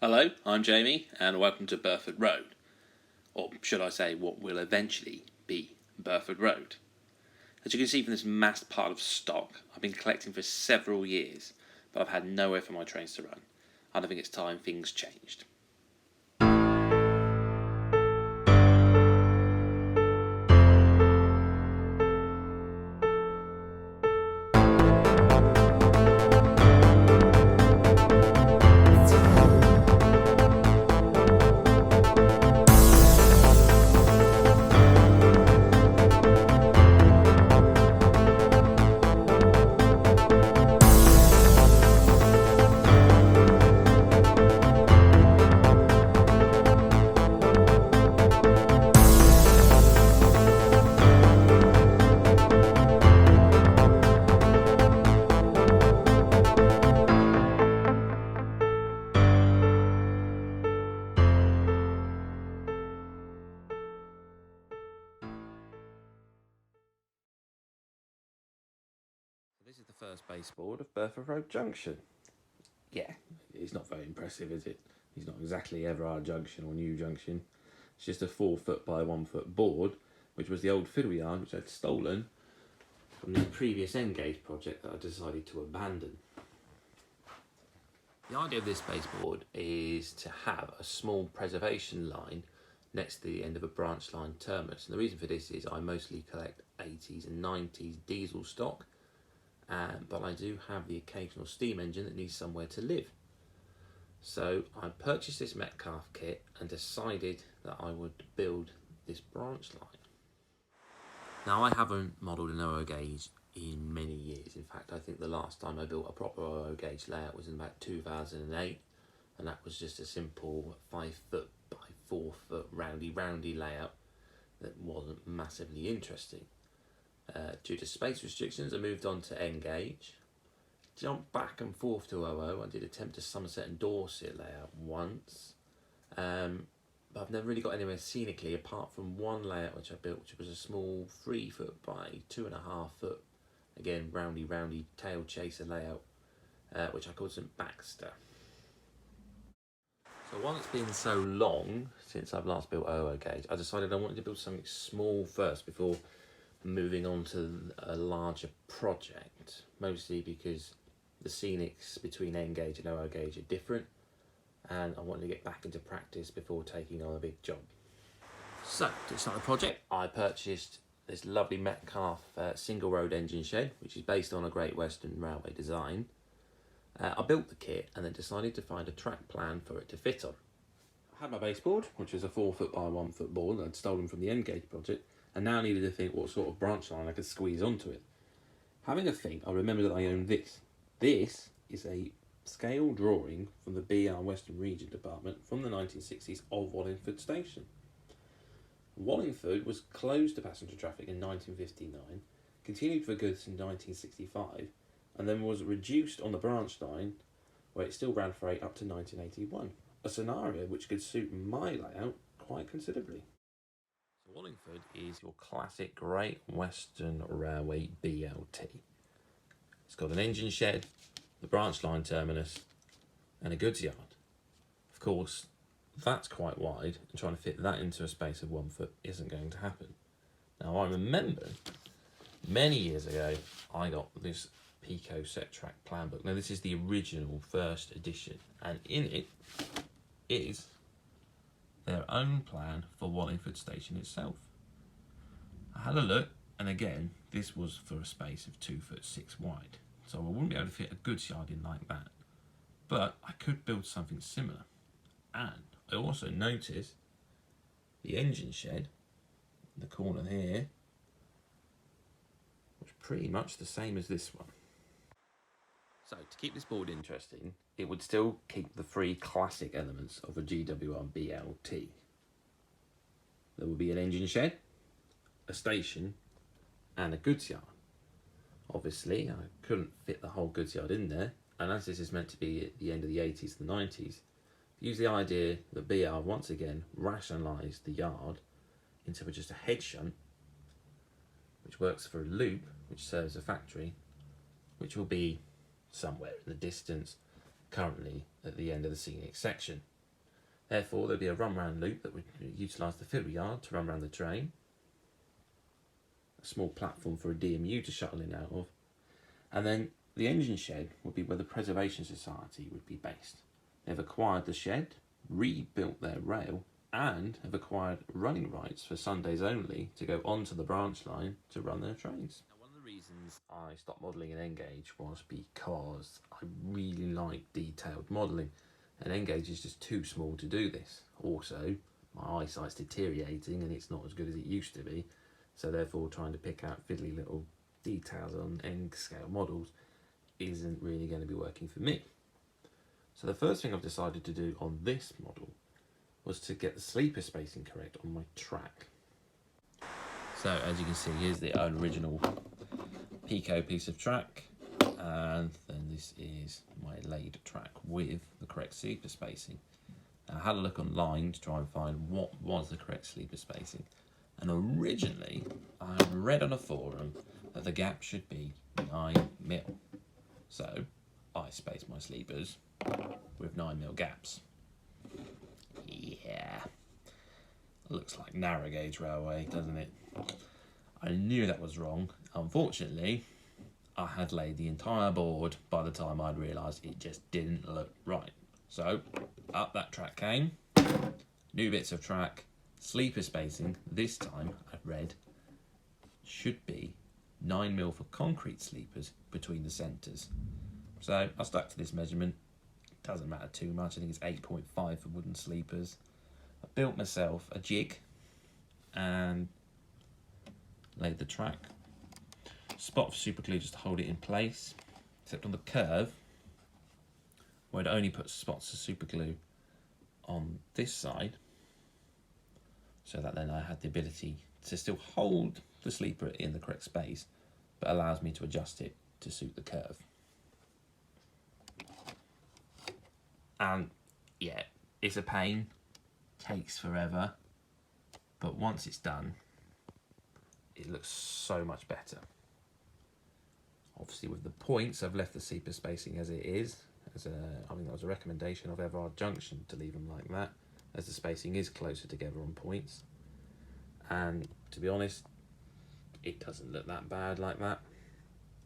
Hello, I'm Jamie and welcome to Burford Road, or should I say what will eventually be Burford Road. As you can see from this massed pile of stock, I've been collecting for several years, but I've had nowhere for my trains to run. I don't think it's time things changed. This is the first baseboard of Burford Road Junction. Yeah, it's not very impressive, is it? It's not exactly Everard Junction or New Junction. It's just a 4 foot by 1 foot board, which was the old fiddle yard which I'd stolen from the previous Engage project that I decided to abandon. The idea of this baseboard is to have a small preservation line next to the end of a branch line terminus. And the reason for this is I mostly collect 80s and 90s diesel stock, but I do have the occasional steam engine that needs somewhere to live. So I purchased this Metcalfe kit and decided that I would build this branch line. Now, I haven't modelled an OO gauge in many years. In fact, I think the last time I built a proper OO gauge layout was in about 2008, and that was just a simple 5 foot by 4 foot roundy layout that wasn't massively interesting. Due to space restrictions, I moved on to Engage, jumped back and forth to OO. I did attempt a Somerset and Dorset layout once, but I've never really got anywhere scenically apart from one layout which I built, which was a small 3 foot by 2.5 foot, again roundy tail chaser layout, which I called St Baxter. So while it's been so long since I've last built OO gauge, I decided I wanted to build something small first before moving on to a larger project, mostly because the scenics between Engage and OO gauge are different, and I wanted to get back into practice before taking on a big job. So to start the project, I purchased this lovely Metcalfe single road engine shed, which is based on a Great Western Railway design. I built the kit and then decided to find a track plan for it to fit on. I had my baseboard, which is a 4 foot by 1 foot board that I'd stolen from the Engage project, and now I needed to think what sort of branch line I could squeeze onto it. Having a think, I remembered that I owned this. This is a scale drawing from the BR Western Region Department from the 1960s of Wallingford Station. Wallingford was closed to passenger traffic in 1959, continued for goods in 1965, and then was reduced on the branch line, where it still ran freight up to 1981, a scenario which could suit my layout quite considerably. Wallingford is your classic Great Western Railway BLT. It's got an engine shed, the branch line terminus, and a goods yard. Of course, that's quite wide, and trying to fit that into a space of 1 foot isn't going to happen. Now, I remember many years ago, I got this Pico set track plan book. Now, this is the original first edition, and in it is their own plan for Wallingford Station itself. I had a look, and again, this was for a space of 2 foot 6 wide, so I wouldn't be able to fit a goods yard in like that, but I could build something similar. And I also noticed the engine shed in the corner here was pretty much the same as this one. So to keep this board interesting, it would still keep the 3 classic elements of a GWR BLT. There would be an engine shed, a station, and a goods yard. Obviously, I couldn't fit the whole goods yard in there, and as this is meant to be at the end of the 80s and the 90s, use the idea that BR once again rationalised the yard into just a head shunt, which works for a loop, which serves a factory, which will be somewhere in the distance, currently at the end of the scenic section. Therefore, there'd be a run-round loop that would utilise the fiddle yard to run around the train, a small platform for a DMU to shuttle in out of, and then the engine shed would be where the Preservation Society would be based. They've acquired the shed, rebuilt their rail, and have acquired running rights for Sundays only to go onto the branch line to run their trains. Now, one of the reasons I stopped modelling an N-gauge was because I really like detailed modelling, and N-gauge is just too small to do this. Also, my eyesight's deteriorating and it's not as good as it used to be, so therefore trying to pick out fiddly little details on N-scale models isn't really going to be working for me. So the first thing I've decided to do on this model was to get the sleeper spacing correct on my track. So as you can see, here's the original Pico piece of track, and then this is my laid track with the correct sleeper spacing. Now, I had a look online to try and find what was the correct sleeper spacing, and originally I read on a forum that the gap should be 9mm. So I spaced my sleepers with 9mm gaps. Yeah, looks like narrow gauge railway, doesn't it? I knew that was wrong. Unfortunately, I had laid the entire board by the time I'd realised it just didn't look right. So up that track came, new bits of track, sleeper spacing, this time I read should be 9mm for concrete sleepers between the centres. So I stuck to this measurement. Doesn't matter too much. I think it's 8.5 for wooden sleepers. I built myself a jig and laid the track. Spot of super glue just to hold it in place, except on the curve where I'd only put spots of super glue on this side, so that then I had the ability to still hold the sleeper in the correct space, but allows me to adjust it to suit the curve. And yeah, it's a pain, takes forever, but once it's done, it looks so much better. Obviously with the points, I've left the sleeper spacing as it is. I think that was a recommendation of Everard Junction to leave them like that, as the spacing is closer together on points. And to be honest, it doesn't look that bad like that.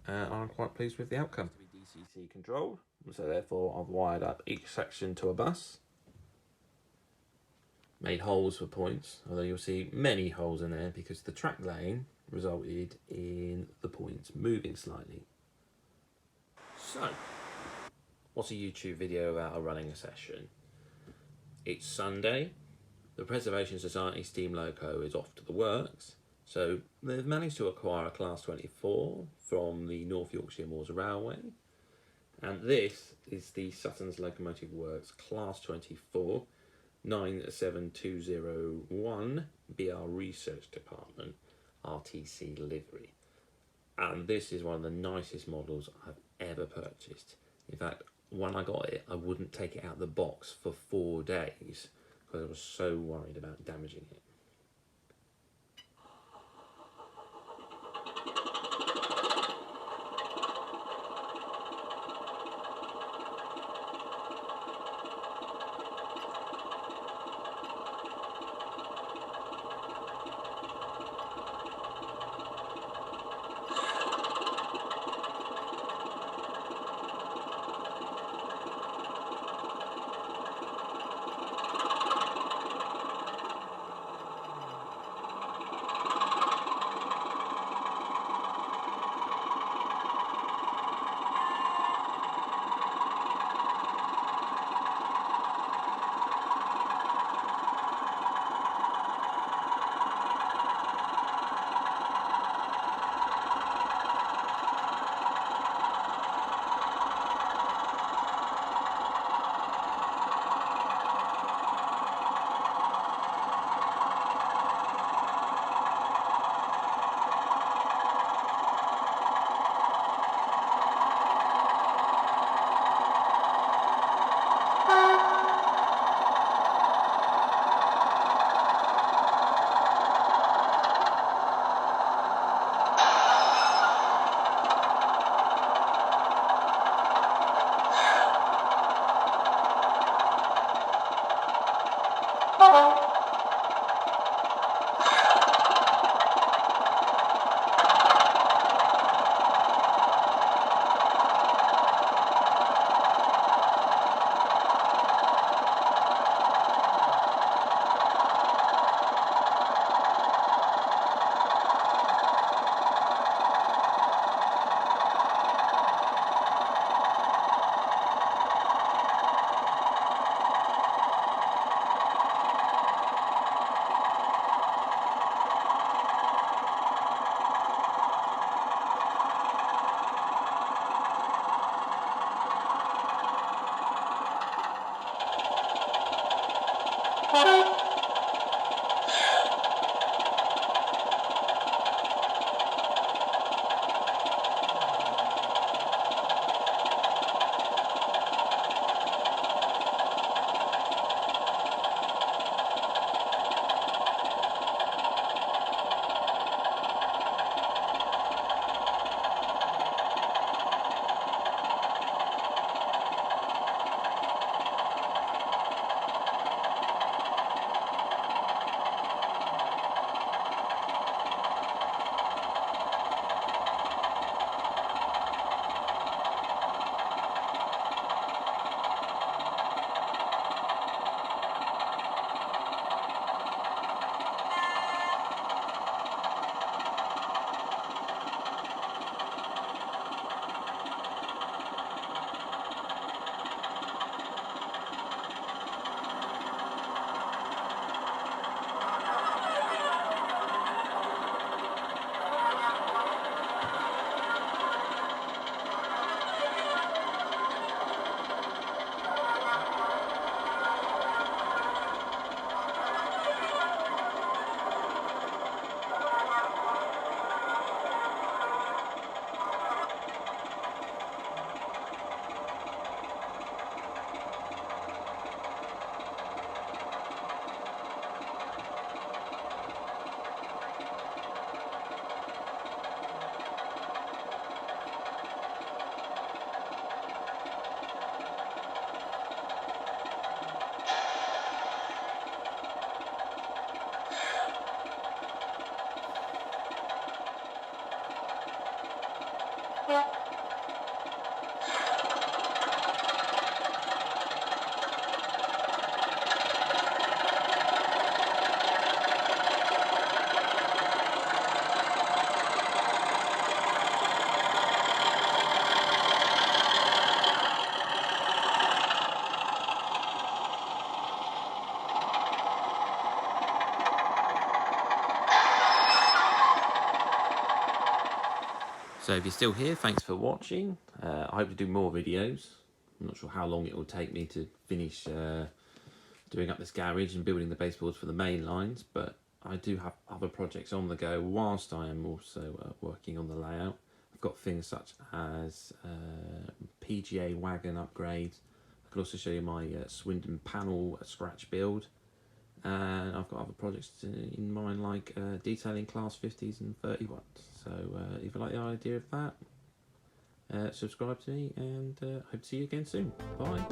I'm quite pleased with the outcome. To be DCC controlled, so therefore I've wired up each section to a bus, made holes for points, although you'll see many holes in there because the track laying resulted in the points moving slightly. So, what's a YouTube video about running a session? It's Sunday, the Preservation Society steam loco is off to the works, so they've managed to acquire a Class 24 from the North Yorkshire Moors Railway, and this is the Sutton's Locomotive Works Class 24 97201 BR Research Department RTC livery. And this is one of the nicest models I've ever purchased. In fact, when I got it, I wouldn't take it out of the box for 4 days because I was so worried about damaging it. So if you're still here, thanks for watching. I hope to do more videos. I'm not sure how long it will take me to finish doing up this garage and building the baseboards for the main lines, but I do have other projects on the go whilst I am also working on the layout. I've got things such as PGA wagon upgrades. I could also show you my Swindon panel scratch build, and I've got other projects in mind like detailing class 50s and 31s. So if you like the idea of that, subscribe to me, and hope to see you again soon. Bye.